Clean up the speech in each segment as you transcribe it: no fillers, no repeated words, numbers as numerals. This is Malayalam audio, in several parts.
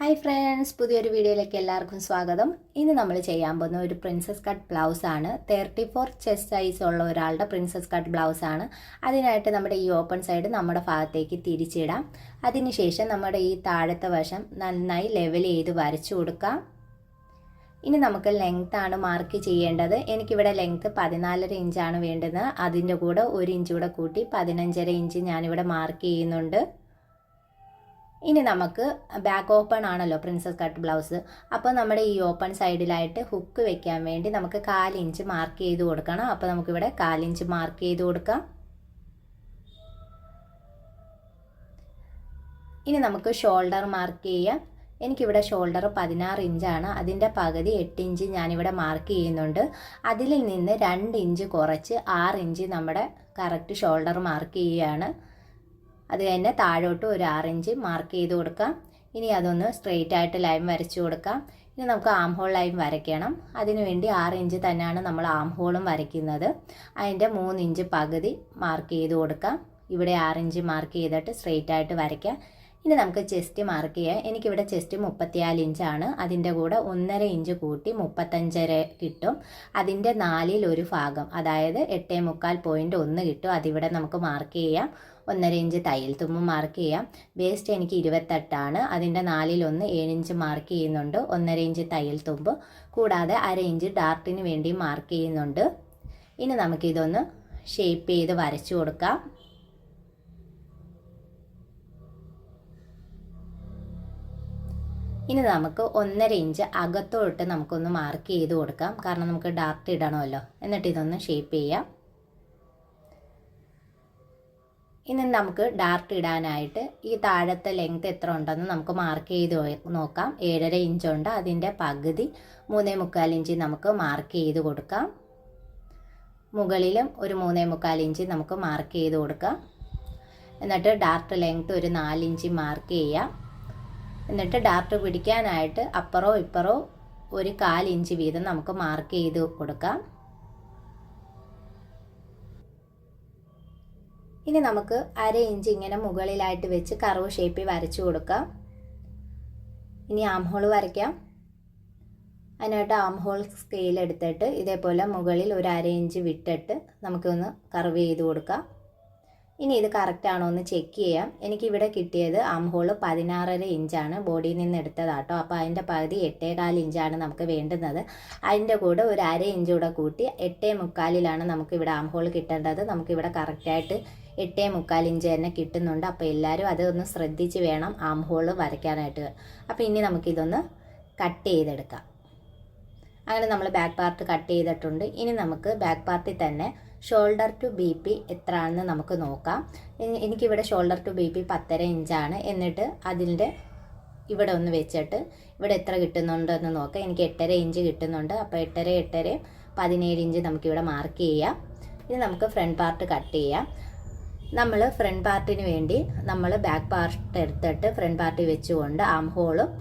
ഹായ് ഫ്രണ്ട്സ്, പുതിയൊരു വീഡിയോയിലേക്ക് എല്ലാവർക്കും സ്വാഗതം. ഇന്ന് നമ്മൾ ചെയ്യാൻ പോകുന്ന ഒരു പ്രിൻസസ് കട്ട് ബ്ലൗസ് ആണ്. 34 ചെസ്റ്റ് സൈസ് ഉള്ള ഒരാളുടെ പ്രിൻസസ് കട്ട് ബ്ലൗസ് ആണ്. അതിനായിട്ട് നമ്മുടെ ഈ ഓപ്പൺ സൈഡ് നമ്മുടെ ഭാഗത്തേക്ക് തിരിച്ചിടാം. അതിനുശേഷം നമ്മുടെ ഈ താഴത്തെ വശം നന്നായി ലെവൽ ചെയ്ത് വരച്ചു കൊടുക്കാം. ഇനി നമുക്ക് ലെങ്ത് ആണ് മാർക്ക് ചെയ്യേണ്ടത്. എനിക്കിവിടെ ലെങ്ത് 14.5 ഇഞ്ചാണ് വേണ്ടത്. അതിൻ്റെ കൂടെ 1 ഇഞ്ച് കൂടെ കൂട്ടി 15.5 ഇഞ്ച് ഞാനിവിടെ മാർക്ക് ചെയ്യുന്നുണ്ട്. ഇനി നമുക്ക് ബാക്ക് ഓപ്പൺ ആണല്ലോ പ്രിൻസസ് കട്ട് ബ്ലൗസ്. അപ്പോൾ നമ്മുടെ ഈ ഓപ്പൺ സൈഡിലായിട്ട് ഹുക്ക് വെക്കാൻ വേണ്ടി നമുക്ക് 1/4 ഇഞ്ച് മാർക്ക് ചെയ്ത് കൊടുക്കണം. അപ്പോൾ നമുക്കിവിടെ 1/4 ഇഞ്ച് മാർക്ക് ചെയ്ത് കൊടുക്കാം. ഇനി നമുക്ക് ഷോൾഡർ മാർക്ക് ചെയ്യാം. എനിക്കിവിടെ ഷോൾഡർ 16 ഇഞ്ചാണ്. അതിൻ്റെ പകുതി 8 ഇഞ്ച് ഞാനിവിടെ മാർക്ക് ചെയ്യുന്നുണ്ട്. അതിൽ നിന്ന് 2 ഇഞ്ച് കുറച്ച് 6 ഇഞ്ച് നമ്മുടെ കറക്റ്റ് ഷോൾഡർ മാർക്ക് ചെയ്യുകയാണ്. അത് തന്നെ താഴോട്ട് ഒരു 6 ഇഞ്ച് മാർക്ക് ചെയ്ത് കൊടുക്കാം. ഇനി അതൊന്ന് സ്ട്രെയിറ്റ് ആയിട്ട് ലൈൻ വരച്ചു കൊടുക്കാം. ഇനി നമുക്ക് ആം ഹോൾ ലൈൻ വരയ്ക്കണം. അതിനുവേണ്ടി 6 ഇഞ്ച് തന്നെയാണ് നമ്മൾ ആം ഹോളും വരയ്ക്കുന്നത്. അതിൻ്റെ 3 ഇഞ്ച് പകുതി മാർക്ക് ചെയ്ത് കൊടുക്കാം. ഇവിടെ 6 ഇഞ്ച് മാർക്ക് ചെയ്തിട്ട് സ്ട്രെയിറ്റ് ആയിട്ട് വരയ്ക്കാം. ഇനി നമുക്ക് ചെസ്റ്റ് മാർക്ക് ചെയ്യാം. എനിക്കിവിടെ ചെസ്റ്റ് 34 ഇഞ്ചാണ്. അതിൻ്റെ കൂടെ 1.5 ഇഞ്ച് കൂട്ടി 35 കിട്ടും. അതിൻ്റെ 1/4 ഭാഗം, അതായത് 8.25.1 കിട്ടും. അതിവിടെ നമുക്ക് മാർക്ക് ചെയ്യാം. 1.5 ഇഞ്ച് തയ്യൽ തുമ്പ് മാർക്ക് ചെയ്യാം. വേസ്റ്റ് എനിക്ക് 28 ആണ്. അതിൻ്റെ 1/4 7 ഇഞ്ച് മാർക്ക് ചെയ്യുന്നുണ്ട്. 1.5 ഇഞ്ച് തയ്യൽ തുമ്പ് കൂടാതെ 1/2 ഇഞ്ച് ഡാർട്ടിന് വേണ്ടി മാർക്ക് ചെയ്യുന്നുണ്ട്. ഇനി നമുക്കിതൊന്ന് ഷേപ്പ് ചെയ്ത് വരച്ചു കൊടുക്കാം. ഇനി നമുക്ക് 1.5 ഇഞ്ച് അകത്തോട്ട് നമുക്കൊന്ന് മാർക്ക് ചെയ്ത് കൊടുക്കാം. കാരണം നമുക്ക് ഡാർട്ട് ഇടണമല്ലോ. എന്നിട്ട് ഇതൊന്ന് ഷേപ്പ് ചെയ്യാം. ഇനി നമുക്ക് ഡാർട്ട് ഇടാനായിട്ട് ഈ താഴത്തെ ലെങ്ത് എത്ര ഉണ്ടെന്ന് നമുക്ക് മാർക്ക് ചെയ്ത് നോക്കാം. 7.5 ഇഞ്ചുണ്ട്. അതിൻ്റെ പകുതി 3.25 ഇഞ്ച് നമുക്ക് മാർക്ക് ചെയ്ത് കൊടുക്കാം. മുകളിലും ഒരു 3.25 ഇഞ്ച് നമുക്ക് മാർക്ക് ചെയ്ത് കൊടുക്കാം. എന്നിട്ട് ഡാർട്ട് ലെങ്ത് ഒരു 4 ഇഞ്ച് മാർക്ക് ചെയ്യാം. എന്നിട്ട് ഡാർട്ട് പിടിക്കാനായിട്ട് അപ്പുറോ ഇപ്പുറോ ഒരു 1/4 ഇഞ്ച് വീതം നമുക്ക് മാർക്ക് ചെയ്ത് കൊടുക്കാം. ഇനി നമുക്ക് 1/2 ഇഞ്ച് ഇങ്ങനെ മുകളിലായിട്ട് വെച്ച് കർവ് ഷേപ്പിൽ വരച്ചു കൊടുക്കാം. ഇനി ആം ഹോൾ വരയ്ക്കാം. അതിനായിട്ട് ആം ഹോൾ സ്കെയിൽ എടുത്തിട്ട് ഇതേപോലെ മുകളിൽ ഒരു 1/2 ഇഞ്ച് വിട്ടിട്ട് നമുക്കൊന്ന് കർവ് ചെയ്ത് കൊടുക്കാം. ഇനി ഇത് കറക്റ്റ് ആണോ എന്ന് ചെക്ക് ചെയ്യാം. എനിക്കിവിടെ കിട്ടിയത് ആം ഹോൾ 16.5 ഇഞ്ചാണ്. ബോഡിയിൽ നിന്ന് എടുത്തതാട്ടോ. അപ്പോൾ അതിൻ്റെ പകുതി 8.25 ഇഞ്ചാണ് നമുക്ക് വേണ്ടുന്നത്. അതിൻ്റെ കൂടെ ഒരു 1/2 ഇഞ്ച് കൂടെ കൂട്ടി 8.25 നമുക്കിവിടെ ആം ഹോൾ കിട്ടേണ്ടത്. നമുക്കിവിടെ കറക്റ്റായിട്ട് 8.25 ഇഞ്ച് തന്നെ കിട്ടുന്നുണ്ട്. അപ്പോൾ എല്ലാവരും അതൊന്ന് ശ്രദ്ധിച്ച് വേണം ആം ഹോൾ വരയ്ക്കാനായിട്ട്. അപ്പോൾ ഇനി നമുക്കിതൊന്ന് കട്ട് ചെയ്തെടുക്കാം. അങ്ങനെ നമ്മൾ ബാക്ക് പാർട്ട് കട്ട് ചെയ്തിട്ടുണ്ട്. ഇനി നമുക്ക് ബാക്ക് പാർട്ടിൽ തന്നെ ഷോൾഡർ ടു ബി പി എത്രയാണെന്ന് നമുക്ക് നോക്കാം. എനിക്കിവിടെ ഷോൾഡർ ടു ബി പി 10.5 ഇഞ്ചാണ്. എന്നിട്ട് അതിൻ്റെ ഇവിടെ ഒന്ന് വെച്ചിട്ട് ഇവിടെ എത്ര കിട്ടുന്നുണ്ടെന്ന് നോക്കാം. എനിക്ക് 8.5 ഇഞ്ച് കിട്ടുന്നുണ്ട്. അപ്പോൾ 8.5 17 ഇഞ്ച് നമുക്കിവിടെ മാർക്ക് ചെയ്യാം. ഇനി നമുക്ക് ഫ്രണ്ട് പാർട്ട് കട്ട് ചെയ്യാം. നമ്മൾ ഫ്രണ്ട് പാർട്ടിന് വേണ്ടി നമ്മൾ ബാക്ക് പാർട്ട് എടുത്തിട്ട് ഫ്രണ്ട് പാർട്ടിൽ വെച്ചുകൊണ്ട് ആം ഹോളും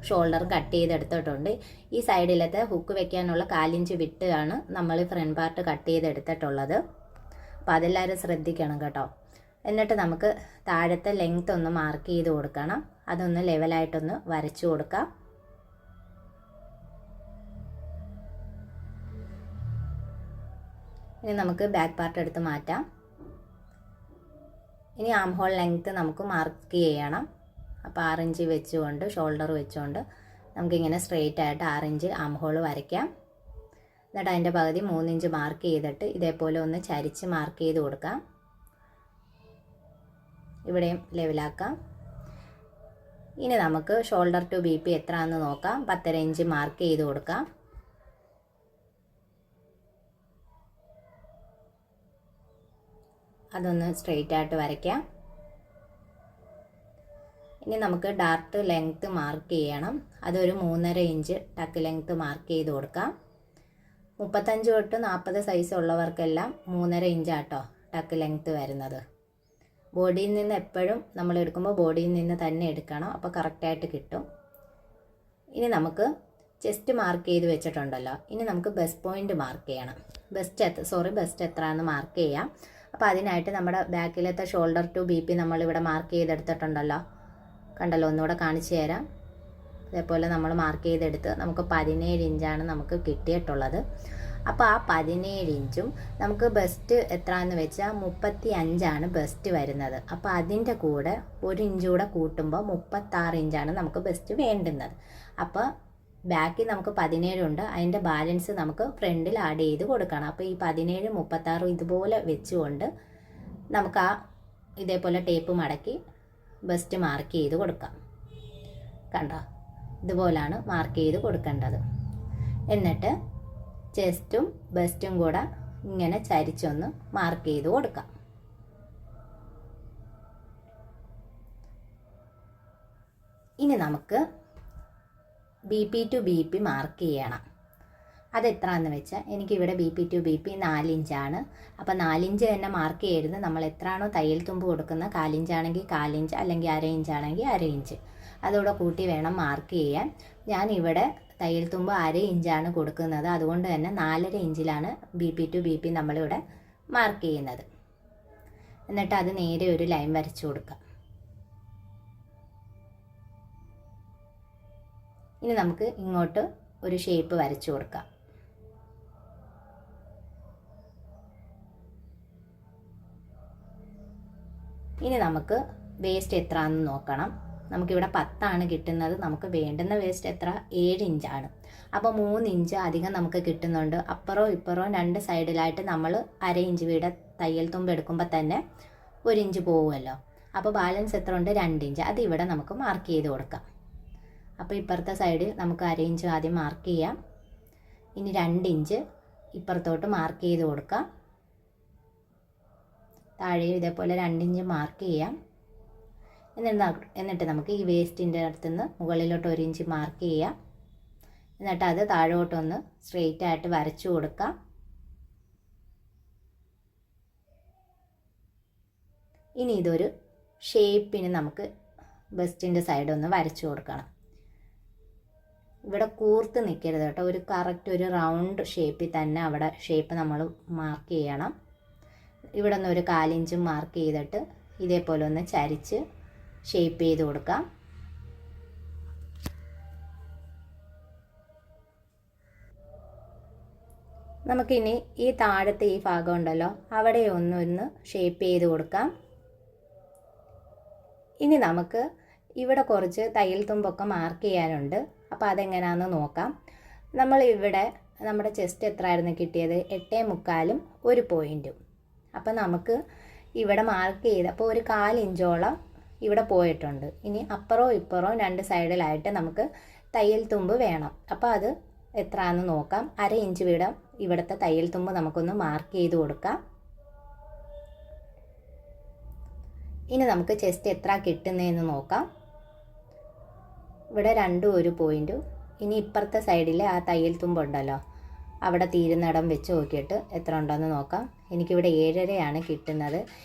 ഷോൾഡറും കട്ട് ചെയ്തെടുത്തിട്ടുണ്ട്. ഈ സൈഡിലത്തെ ഹുക്ക് വെക്കാനുള്ള 1/4 ഇഞ്ച് വിട്ടാണ് നമ്മൾ ഫ്രണ്ട് പാർട്ട് കട്ട് ചെയ്തെടുത്തിട്ടുള്ളത്. അപ്പോൾ അതെല്ലാവരും ശ്രദ്ധിക്കണം കേട്ടോ. എന്നിട്ട് നമുക്ക് താഴത്തെ ലെങ്ത് ഒന്ന് മാർക്ക് ചെയ്ത് കൊടുക്കണം. അതൊന്ന് ലെവലായിട്ടൊന്ന് വരച്ചു കൊടുക്കാം. ഇനി നമുക്ക് ബാക്ക് പാർട്ട് എടുത്ത് മാറ്റാം. ഇനി ആം ഹോൾ ലെങ്ത് നമുക്ക് മാർക്ക് ചെയ്യണം. അപ്പോൾ 6 ഇഞ്ച് വെച്ചുകൊണ്ട് ഷോൾഡർ വെച്ചുകൊണ്ട് നമുക്കിങ്ങനെ സ്ട്രെയിറ്റ് ആയിട്ട് 6 ഇഞ്ച് ആം ഹോൾ വരയ്ക്കാം. എന്നിട്ട് അതിൻ്റെ പകുതി 3 ഇഞ്ച് മാർക്ക് ചെയ്തിട്ട് ഇതേപോലെ ഒന്ന് ചരിച്ച് മാർക്ക് ചെയ്ത് കൊടുക്കാം. ഇവിടെയും ലെവലാക്കാം. ഇനി നമുക്ക് ഷോൾഡർ ടു ബി പി എത്രയാണെന്ന് നോക്കാം. 10.5 ഇഞ്ച് മാർക്ക് ചെയ്ത് കൊടുക്കാം. അതൊന്ന് സ്ട്രെയിറ്റ് ആയിട്ട് വരയ്ക്കാം. ഇനി നമുക്ക് ഡാർട്ട് ലെങ്ത്ത് മാർക്ക് ചെയ്യണം. അതൊരു 3.5 ഇഞ്ച് ടക്ക് ലെങ്ത്ത് മാർക്ക് ചെയ്ത് കൊടുക്കാം. 35 തൊട്ട് 40 സൈസ് ഉള്ളവർക്കെല്ലാം 3.5 ഇഞ്ചാട്ടോ ടക്ക് ലെങ്ത്ത് വരുന്നത്. ബോഡിയിൽ നിന്ന് എപ്പോഴും നമ്മൾ എടുക്കുമ്പോൾ ബോഡിയിൽ നിന്ന് തന്നെ എടുക്കണം. അപ്പോൾ കറക്റ്റായിട്ട് കിട്ടും. ഇനി നമുക്ക് ചെസ്റ്റ് മാർക്ക് ചെയ്ത് വെച്ചിട്ടുണ്ടല്ലോ. ഇനി നമുക്ക് ബെസ്റ്റ് പോയിൻ്റ് മാർക്ക് ചെയ്യണം. ബെസ്റ്റ് എത്രയാണെന്ന് മാർക്ക് ചെയ്യാം. അപ്പോൾ അതിനായിട്ട് നമ്മുടെ ബാക്കിലത്തെ ഷോൾഡർ ടു ബി പി നമ്മളിവിടെ മാർക്ക് ചെയ്തെടുത്തിട്ടുണ്ടല്ലോ. കണ്ടല്ലോ, ഒന്നുകൂടെ കാണിച്ചു തരാം. ഇതേപോലെ നമ്മൾ മാർക്ക് ചെയ്തെടുത്ത് നമുക്ക് 17 ഇഞ്ചാണ് നമുക്ക് കിട്ടിയിട്ടുള്ളത്. അപ്പോൾ ആ 17 ഇഞ്ചും നമുക്ക് ബെസ്റ്റ് എത്രയെന്ന് വെച്ചാൽ 35 ബെസ്റ്റ് വരുന്നത്. അപ്പോൾ അതിൻ്റെ കൂടെ 1 ഇഞ്ച് കൂടെ കൂട്ടുമ്പോൾ 36 ഇഞ്ചാണ് നമുക്ക് ബെസ്റ്റ് വേണ്ടുന്നത്. അപ്പോൾ ബാക്കി നമുക്ക് 17 ഉണ്ട്, അതിൻ്റെ ബാലൻസ് നമുക്ക് ഫ്രണ്ടിൽ ആഡ് ചെയ്ത് കൊടുക്കണം. അപ്പോൾ ഈ 17, 36 ഇതുപോലെ വെച്ചുകൊണ്ട് നമുക്ക് ഇതേപോലെ ടേപ്പ് മടക്കി ബെസ്റ്റ് മാർക്ക് ചെയ്ത് കൊടുക്കാം. കണ്ടോ, ഇതുപോലാണ് മാർക്ക് ചെയ്ത് കൊടുക്കേണ്ടത്. എന്നിട്ട് ചെസ്റ്റും ബെസ്റ്റും കൂടെ ഇങ്ങനെ ചരിച്ചൊന്ന് മാർക്ക് ചെയ്ത് കൊടുക്കാം. ഇനി നമുക്ക് BP to BP മാർക്ക് ചെയ്യണം. അതെത്രയാണെന്ന് വെച്ചാൽ എനിക്കിവിടെ BP to BP 4 ഇഞ്ചാണ്. അപ്പോൾ 4 ഇഞ്ച് തന്നെ മാർക്ക് ചെയ്യരുത്. നമ്മൾ എത്രയാണോ തയ്യൽ തുമ്പ് കൊടുക്കുന്നത്, 4 ഇഞ്ചാണെങ്കിൽ 4 ഇഞ്ച്, അല്ലെങ്കിൽ 1/2 ഇഞ്ചാണെങ്കിൽ 1/2 ഇഞ്ച്, അതോടെ കൂട്ടി വേണം മാർക്ക് ചെയ്യാൻ. ഞാനിവിടെ തയ്യൽ തുമ്പ് 1/2 ഇഞ്ചാണ് കൊടുക്കുന്നത്. അതുകൊണ്ട് തന്നെ 4.5 ഇഞ്ചിലാണ് BP to BP നമ്മളിവിടെ മാർക്ക് ചെയ്യുന്നത്. എന്നിട്ട് അത് നേരെ ഒരു ലൈൻ വരച്ചു കൊടുക്കാം. ഇനി നമുക്ക് ഇങ്ങോട്ട് ഒരു ഷേപ്പ് വരച്ചു കൊടുക്കാം. ഇനി നമുക്ക് വേസ്റ്റ് എത്രയാണെന്ന് നോക്കണം. നമുക്കിവിടെ 10 കിട്ടുന്നത്. നമുക്ക് വേണ്ടുന്ന വേസ്റ്റ് എത്ര? 7 ഇഞ്ചാണ്. അപ്പോൾ 3 ഇഞ്ച് അധികം നമുക്ക് കിട്ടുന്നുണ്ട്. അപ്പുറവും ഇപ്പുറവും 2 സൈഡിലായിട്ട് നമ്മൾ 1/2 ഇഞ്ച് വീടെ തയ്യൽ തുമ്പ് എടുക്കുമ്പോൾ തന്നെ 1 ഇഞ്ച് പോകുമല്ലോ. അപ്പോൾ ബാലൻസ് എത്ര ഉണ്ട്? 2 ഇഞ്ച്. അത് ഇവിടെ നമുക്ക് മാർക്ക് ചെയ്ത് കൊടുക്കാം. അപ്പോൾ ഇപ്പുറത്തെ സൈഡിൽ നമുക്ക് 1/2 ഇഞ്ച് ആദ്യം മാർക്ക് ചെയ്യാം. ഇനി 2 ഇഞ്ച് ഇപ്പുറത്തോട്ട് മാർക്ക് ചെയ്ത് കൊടുക്കാം. താഴെ ഇതേപോലെ 2 ഇഞ്ച് മാർക്ക് ചെയ്യാം. എന്നിട്ട് നമുക്ക് ഈ വേസ്റ്റിൻ്റെ അടുത്തുനിന്ന് മുകളിലോട്ട് 1 ഇഞ്ച് മാർക്ക് ചെയ്യാം. എന്നിട്ട് അത് താഴോട്ടൊന്ന് സ്ട്രെയിറ്റ് ആയിട്ട് വരച്ചു കൊടുക്കാം. ഇനി ഇതൊരു ഷേപ്പിന് നമുക്ക് ബെസ്റ്റിൻ്റെ സൈഡ് ഒന്ന് വരച്ചു കൊടുക്കണം. ഇവിടെ കൂർത്ത് നിൽക്കരുത് കേട്ടോ. ഒരു കറക്റ്റ് ഒരു റൗണ്ട് ഷേപ്പിൽ തന്നെ അവിടെ ഷേപ്പ് നമ്മൾ മാർക്ക് ചെയ്യണം. ഇവിടെ നിന്ന് ഒരു 4 ഇഞ്ചും മാർക്ക് ചെയ്തിട്ട് ഇതേപോലെ ഒന്ന് ചരിച്ച് ഷേപ്പ് ചെയ്ത് കൊടുക്കാം. നമുക്കിനി ഈ താഴത്തെ ഈ ഭാഗം ഉണ്ടല്ലോ, അവിടെ ഒന്ന് ഷേപ്പ് ചെയ്ത് കൊടുക്കാം. ഇനി നമുക്ക് ഇവിടെ കുറച്ച് തയ്യൽ തുമ്പൊക്കെ മാർക്ക് ചെയ്യാനുണ്ട്. അപ്പോൾ അതെങ്ങനെയാണെന്ന് നോക്കാം. നമ്മൾ ഇവിടെ നമ്മുടെ ചെസ്റ്റ് എത്രയായിരുന്നു കിട്ടിയത്? 8.25 1 പോയിൻറ്റും. അപ്പോൾ നമുക്ക് ഇവിടെ മാർക്ക് ചെയ്തപ്പോൾ ഒരു 4 ഇഞ്ചോളം ഇവിടെ പോയിട്ടുണ്ട്. ഇനി അപ്പുറവും ഇപ്പുറവും 2 സൈഡിലായിട്ട് നമുക്ക് തയ്യൽ തുമ്പ് വേണം. അപ്പോൾ അത് എത്രയാണെന്ന് നോക്കാം. 1/2 ഇഞ്ച് വീതം ഇവിടുത്തെ തയ്യൽ തുമ്പ് നമുക്കൊന്ന് മാർക്ക് ചെയ്ത് കൊടുക്കാം. ഇനി നമുക്ക് ചെസ്റ്റ് എത്ര കിട്ടുന്നതെന്ന് നോക്കാം. ഇവിടെ 2 1 പോയിൻറ്റും. ഇനി ഇപ്പുറത്തെ സൈഡിൽ ആ തയ്യൽ തുമ്പുണ്ടല്ലോ, അവിടെ തീരുന്നിടം വെച്ച് നോക്കിയിട്ട് എത്ര ഉണ്ടെന്ന് നോക്കാം. എനിക്കിവിടെ 7.5 കിട്ടുന്നത്.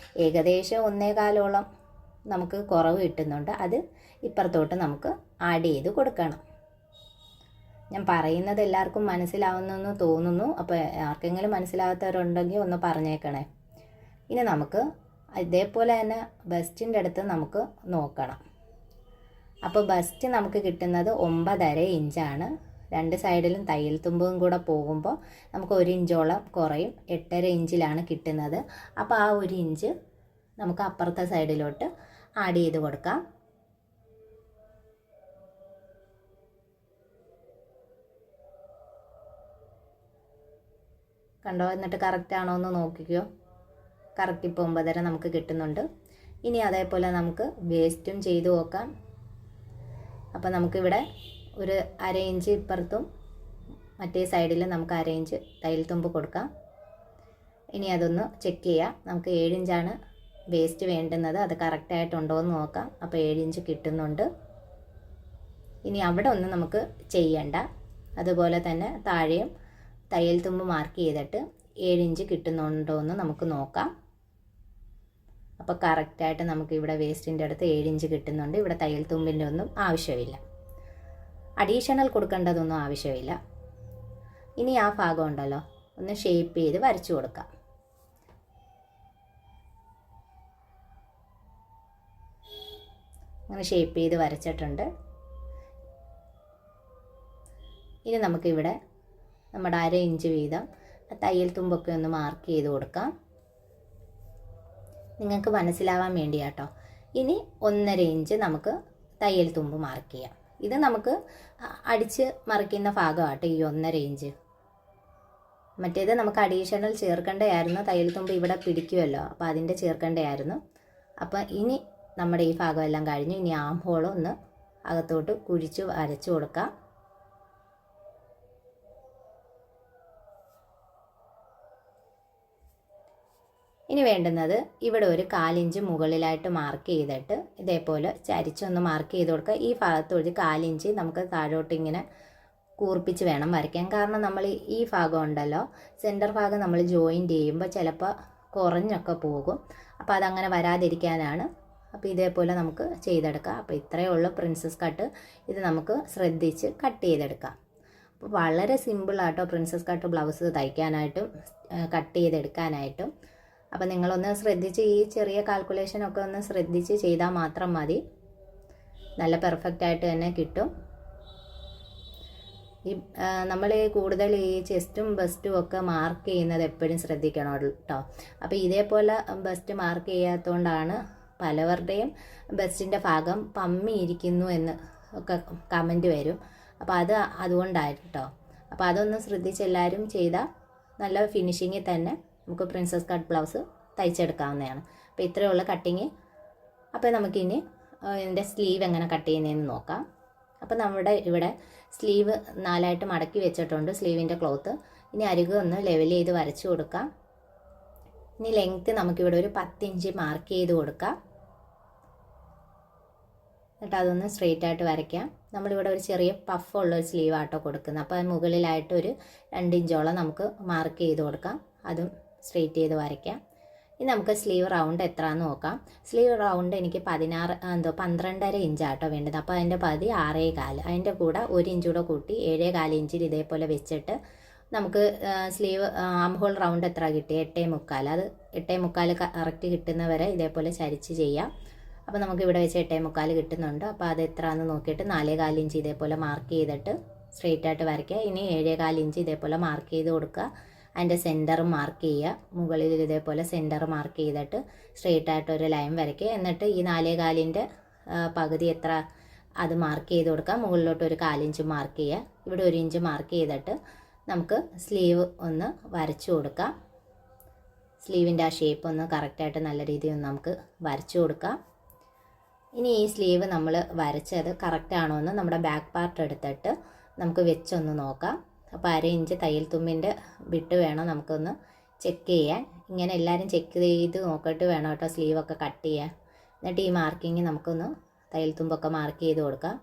ഏകദേശം 1.25 നമുക്ക് കുറവ് കിട്ടുന്നുണ്ട്. അത് ഇപ്പുറത്തോട്ട് നമുക്ക് ആഡ് ചെയ്ത് കൊടുക്കണം. ഞാൻ പറയുന്നത് എല്ലാവർക്കും മനസ്സിലാവുന്നെന്ന് തോന്നുന്നു. അപ്പോൾ ആർക്കെങ്കിലും മനസ്സിലാകാത്തവരുണ്ടെങ്കിൽ ഒന്ന് പറഞ്ഞേക്കണേ. ഇനി നമുക്ക് ഇതേപോലെ തന്നെ ബസ്റ്റിൻ്റെ അടുത്ത് നമുക്ക് നോക്കണം. അപ്പോൾ ബസ്റ്റ് നമുക്ക് കിട്ടുന്നത് 9.5 ഇഞ്ചാണ്. 2 സൈഡിലും തയ്യൽ തുമ്പും കൂടെ പോകുമ്പോൾ നമുക്ക് 1 ഇഞ്ചോളം കുറയും. 8.5 ഇഞ്ചിലാണ് കിട്ടുന്നത്. അപ്പോൾ ആ 1 ഇഞ്ച് നമുക്ക് അപ്പുറത്തെ സൈഡിലോട്ട് ആഡ് ചെയ്ത് കൊടുക്കാം. കണ്ടോ? എന്നിട്ട് കറക്റ്റ് ആണോ എന്ന് നോക്കിക്കോ. കറക്റ്റ് ഇപ്പോൾ 9.5 നമുക്ക് കിട്ടുന്നുണ്ട്. ഇനി അതേപോലെ നമുക്ക് വേസ്റ്റും ചെയ്ത് നോക്കാം. അപ്പോൾ നമുക്കിവിടെ ഒരു 1/2 ഇഞ്ച് ഇപ്പുറത്തും മറ്റേ സൈഡിൽ നമുക്ക് 1/2 ഇഞ്ച് തയ്യൽ തുമ്പ് കൊടുക്കാം. ഇനി അതൊന്ന് ചെക്ക് ചെയ്യാം. നമുക്ക് 7 ഇഞ്ചാണ് വേസ്റ്റ് വേണ്ടുന്നത്. അത് കറക്റ്റായിട്ടുണ്ടോ എന്ന് നോക്കാം. അപ്പോൾ 7 ഇഞ്ച് കിട്ടുന്നുണ്ട്. ഇനി അവിടെ ഒന്നും നമുക്ക് ചെയ്യണ്ട. അതുപോലെ തന്നെ താഴെയും തയ്യൽ തുമ്പ് മാർക്ക് ചെയ്തിട്ട് 7 ഇഞ്ച് കിട്ടുന്നുണ്ടോ എന്ന് നമുക്ക് നോക്കാം. അപ്പോൾ കറക്റ്റായിട്ട് നമുക്ക് ഇവിടെ വേസ്റ്റിൻ്റെ അടുത്ത് 7 ഇഞ്ച് കിട്ടുന്നുണ്ട്. ഇവിടെ തയ്യൽ തുമ്പിൻ്റെ ഒന്നും ആവശ്യമില്ല, അഡീഷണൽ കൊടുക്കേണ്ടതൊന്നും ആവശ്യമില്ല. ഇനി ആ ഭാഗം ഉണ്ടല്ലോ, ഒന്ന് ഷേപ്പ് ചെയ്ത് വരച്ചു കൊടുക്കാം. അങ്ങനെ ഷേപ്പ് ചെയ്ത് വരച്ചിട്ടുണ്ട്. ഇനി നമുക്കിവിടെ നമ്മുടെ 1/2 ഇഞ്ച് വീതം തയ്യൽ തുമ്പൊക്കെ ഒന്ന് മാർക്ക് ചെയ്ത് കൊടുക്കാം. നിങ്ങൾക്ക് മനസ്സിലാവാൻ വേണ്ടിയാട്ടോ. ഇനി 1.5 ഇഞ്ച് നമുക്ക് തയ്യൽ തുമ്പ് മാർക്ക് ചെയ്യാം. ഇത് നമുക്ക് അടിച്ച് മറിക്കുന്ന ഭാഗമാട്ടോ ഈ 1.5 ഇഞ്ച്. മറ്റേത് നമുക്ക് അഡീഷണൽ ചേർക്കേണ്ടതായിരുന്നു. തയ്യൽ തുമ്പ് ഇവിടെ പിടിക്കുമല്ലോ, അപ്പോൾ അതിൻ്റെ ചേർക്കേണ്ടതായിരുന്നു. അപ്പോൾ ഇനി നമ്മുടെ ഈ ഭാഗമെല്ലാം കഴിഞ്ഞു. ഇനി ആം ഹോൾ ഒന്ന് അകത്തോട്ട് കുഴിച്ച് വരച്ചു കൊടുക്കാം. ഇനി വേണ്ടുന്നത് ഇവിടെ ഒരു 1/4 ഇഞ്ച് മുകളിലായിട്ട് മാർക്ക് ചെയ്തിട്ട് ഇതേപോലെ ചരിച്ചൊന്ന് മാർക്ക് ചെയ്ത് കൊടുക്കുക. ഈ ഭാഗത്ത് ഒരു 1/4 ഇഞ്ച് നമുക്ക് താഴോട്ട് ഇങ്ങനെ കൂർപ്പിച്ച് വേണം വരയ്ക്കാൻ. കാരണം നമ്മൾ ഈ ഭാഗം ഉണ്ടല്ലോ, സെൻറ്റർ ഭാഗം നമ്മൾ ജോയിൻറ്റ് ചെയ്യുമ്പോൾ ചിലപ്പോൾ കുറഞ്ഞൊക്കെ പോകും. അപ്പോൾ അതങ്ങനെ വരാതിരിക്കാനാണ്. അപ്പോൾ ഇതേപോലെ നമുക്ക് ചെയ്തെടുക്കാം. അപ്പോൾ ഇത്രയേ ഉള്ളൂ പ്രിൻസസ് കട്ട്. ഇത് നമുക്ക് ശ്രദ്ധിച്ച് കട്ട് ചെയ്തെടുക്കാം. അപ്പോൾ വളരെ സിമ്പിളാട്ടോ പ്രിൻസസ് കട്ട് ബ്ലൗസ് തയ്ക്കാനായിട്ടും കട്ട് ചെയ്തെടുക്കാനായിട്ടും. അപ്പോൾ നിങ്ങളൊന്ന് ശ്രദ്ധിച്ച് ഈ ചെറിയ കാൽക്കുലേഷനൊക്കെ ഒന്ന് ശ്രദ്ധിച്ച് ചെയ്താൽ മാത്രം മതി. നല്ല പെർഫെക്റ്റായിട്ട് തന്നെ കിട്ടും. ഈ നമ്മൾ കൂടുതൽ ഈ ചെസ്റ്റും ബസ്റ്റും ഒക്കെ മാർക്ക് ചെയ്യുന്നത് എപ്പോഴും ശ്രദ്ധിക്കണം കേട്ടോ. അപ്പോൾ ഇതേപോലെ ബസ്റ്റ് മാർക്ക് ചെയ്യാത്തതുകൊണ്ടാണ് പലവരുടെയും ബസ്റ്റിൻ്റെ ഭാഗം പമ്മിയിരിക്കുന്നു എന്ന് ഒക്കെ കമൻറ്റ് വരും. അപ്പോൾ അതുകൊണ്ടായിരുന്നു കേട്ടോ. അപ്പോൾ അതൊന്ന് ശ്രദ്ധിച്ച് എല്ലാവരും ചെയ്താൽ നല്ല ഫിനിഷിങ്ങിൽ തന്നെ നമുക്ക് പ്രിൻസസ് കട്ട് ബ്ലൗസ് തയ്ച്ചെടുക്കാവുന്നതാണ്. അപ്പോൾ ഇത്രയുള്ള കട്ടിങ്. അപ്പോൾ നമുക്കിനി ഇതിൻ്റെ സ്ലീവ് എങ്ങനെ കട്ട് ചെയ്യുന്നതെന്ന് നോക്കാം. അപ്പോൾ നമ്മുടെ ഇവിടെ സ്ലീവ് 4ആയിട്ട് മടക്കി വെച്ചിട്ടുണ്ട് സ്ലീവിൻ്റെ ക്ലോത്ത്. ഇനി അരികെ ഒന്ന് ലെവൽ ചെയ്ത് വരച്ചു കൊടുക്കാം. ഇനി ലെങ്ത്ത് നമുക്കിവിടെ ഒരു 10 ഇഞ്ച് മാർക്ക് ചെയ്ത് കൊടുക്കാം. എന്നിട്ട് അതൊന്ന് സ്ട്രെയിറ്റ് ആയിട്ട് വരയ്ക്കാം. നമ്മളിവിടെ ഒരു ചെറിയ പഫുള്ള ഒരു സ്ലീവ് ആട്ടോ കൊടുക്കുന്നത്. അപ്പോൾ മുകളിലായിട്ട് ഒരു 2 ഇഞ്ചോളം നമുക്ക് മാർക്ക് ചെയ്ത് കൊടുക്കാം. അതും സ്ട്രെയിറ്റ് ചെയ്ത് വരയ്ക്കാം. ഇനി നമുക്ക് സ്ലീവ് റൗണ്ട് എത്രയാണെന്ന് നോക്കാം. സ്ലീവ് റൗണ്ട് എനിക്ക് 12.5 ഇഞ്ചാട്ടോ വേണ്ടത്. അപ്പോൾ അതിൻ്റെ പകുതി 6.25. അതിൻ്റെ കൂടെ 1 ഇഞ്ച് കൂടെ കൂട്ടി 7.25 ഇഞ്ചിൽ ഇതേപോലെ വെച്ചിട്ട് നമുക്ക് സ്ലീവ് ആം ഹോൾ റൗണ്ട് എത്ര കിട്ടി? 8.25. അത് 8.25 കറക്റ്റ് കിട്ടുന്നവരെ ഇതേപോലെ ചരിച്ച് ചെയ്യാം. അപ്പോൾ നമുക്ക് ഇവിടെ വെച്ച് 8.25 കിട്ടുന്നുണ്ട്. അപ്പോൾ അത് എത്രയാണെന്ന് നോക്കിയിട്ട് 4.25 ഇഞ്ച് ഇതേപോലെ മാർക്ക് ചെയ്തിട്ട് സ്ട്രെയിറ്റ് ആയിട്ട് വരയ്ക്കുക. ഇനി 7.25 ഇഞ്ച് ഇതേപോലെ മാർക്ക് ചെയ്ത് കൊടുക്കുക. അതിൻ്റെ സെൻറ്റർ മാർക്ക് ചെയ്യുക. മുകളിൽ ഇതേപോലെ സെൻറ്റർ മാർക്ക് ചെയ്തിട്ട് സ്ട്രെയിറ്റ് ആയിട്ട് ഒരു ലൈൻ വരയ്ക്കുക. എന്നിട്ട് ഈ 4.25ൻ്റെ പകുതി എത്ര അത് മാർക്ക് ചെയ്ത് കൊടുക്കുക. മുകളിലോട്ട് ഒരു 1/4 ഇഞ്ച് മാർക്ക് ചെയ്യുക. ഇവിടെ 1 ഇഞ്ച് മാർക്ക് ചെയ്തിട്ട് നമുക്ക് സ്ലീവ് ഒന്ന് വരച്ചു കൊടുക്കാം. സ്ലീവിൻ്റെ ആ ഷേപ്പ് ഒന്ന് കറക്റ്റായിട്ട് നല്ല രീതിയിൽ ഒന്ന് നമുക്ക് വരച്ചു കൊടുക്കാം. ഇനി ഈ സ്ലീവ് നമ്മൾ വരച്ചത് കറക്റ്റാണോ എന്ന് നമ്മുടെ ബാക്ക് പാർട്ട് എടുത്തിട്ട് നമുക്ക് വെച്ചൊന്ന് നോക്കാം. അപ്പോൾ 1/2 ഇഞ്ച് തയ്യൽ തുമ്പിൻ്റെ വിട്ട് വേണം നമുക്കൊന്ന് ചെക്ക് ചെയ്യാൻ. ഇങ്ങനെ എല്ലാവരും ചെക്ക് ചെയ്ത് നോക്കിയിട്ട് വേണം കേട്ടോ സ്ലീവൊക്കെ കട്ട് ചെയ്യാൻ. എന്നിട്ട് ഈ മാർക്കിങ് നമുക്കൊന്ന് തയ്യൽ തുമ്പൊക്കെ മാർക്ക് ചെയ്ത് കൊടുക്കാം.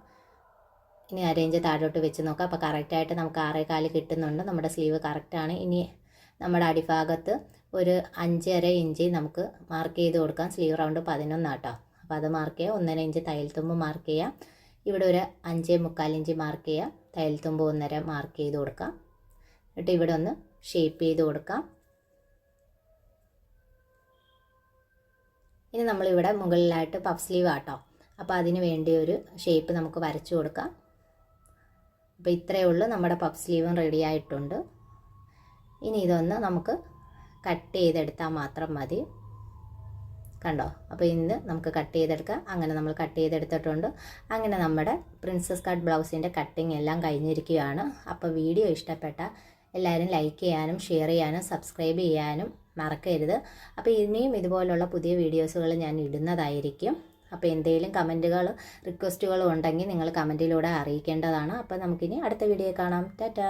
ഇനി 1/2 ഇഞ്ച് താഴോട്ട് വെച്ച് നോക്കാം. അപ്പോൾ കറക്റ്റായിട്ട് നമുക്ക് 6.25 കിട്ടുന്നുണ്ട്. നമ്മുടെ സ്ലീവ് കറക്റ്റാണ്. ഇനി നമ്മുടെ അടിഭാഗത്ത് ഒരു 5.5 ഇഞ്ച് നമുക്ക് മാർക്ക് ചെയ്ത് കൊടുക്കാം. സ്ലീവ് റൗണ്ട് 11 ആട്ടോ. അപ്പോൾ അത് മാർക്ക് ചെയ്യുക. 1.5 ഇഞ്ച് തയ്യൽ തുമ്പ് മാർക്ക് ചെയ്യാം. ഇവിടെ ഒരു 5.25 ഇഞ്ച് മാർക്ക് ചെയ്യാം. തയ്യൽ തുമ്പ് 1.5 മാർക്ക് ചെയ്ത് കൊടുക്കാം. എന്നിട്ട് ഇവിടെ ഒന്ന് ഷേപ്പ് ചെയ്ത് കൊടുക്കാം. ഇനി നമ്മളിവിടെ മുകളിലായിട്ട് പഫ് സ്ലീവ് ആട്ടോ. അപ്പോൾ അതിന് വേണ്ടി ഒരു ഷേപ്പ് നമുക്ക് വരച്ചു കൊടുക്കാം. അപ്പോൾ ഇത്രയേ ഉള്ളൂ, നമ്മുടെ പഫ് സ്ലീവും റെഡി ആയിട്ടുണ്ട്. ഇനി ഇതൊന്ന് നമുക്ക് കട്ട് ചെയ്തെടുത്താൽ മാത്രം മതി. കണ്ടോ? അപ്പോൾ ഇന്ന് നമുക്ക് കട്ട് ചെയ്തെടുക്കാം. അങ്ങനെ നമ്മൾ കട്ട് ചെയ്തെടുത്തിട്ടുണ്ട്. അങ്ങനെ നമ്മുടെ പ്രിൻസസ് കട്ട് ബ്ലൗസിൻ്റെ കട്ടിങ് എല്ലാം കഴിഞ്ഞിരിക്കുകയാണ്. അപ്പോൾ വീഡിയോ ഇഷ്ടപ്പെട്ട എല്ലാവരും ലൈക്ക് ചെയ്യാനും ഷെയർ ചെയ്യാനും സബ്സ്ക്രൈബ് ചെയ്യാനും മറക്കരുത്. അപ്പോൾ ഇനിയും ഇതുപോലുള്ള പുതിയ വീഡിയോസുകൾ ഞാൻ ഇടുന്നതായിരിക്കും. അപ്പോൾ എന്തെങ്കിലും കമൻറ്റുകൾ റിക്വസ്റ്റുകളും ഉണ്ടെങ്കിൽ നിങ്ങൾ കമൻറ്റിലൂടെ അറിയിക്കേണ്ടതാണ്. അപ്പോൾ നമുക്കിനി അടുത്ത വീഡിയോ കാണാം. ടാറ്റാ.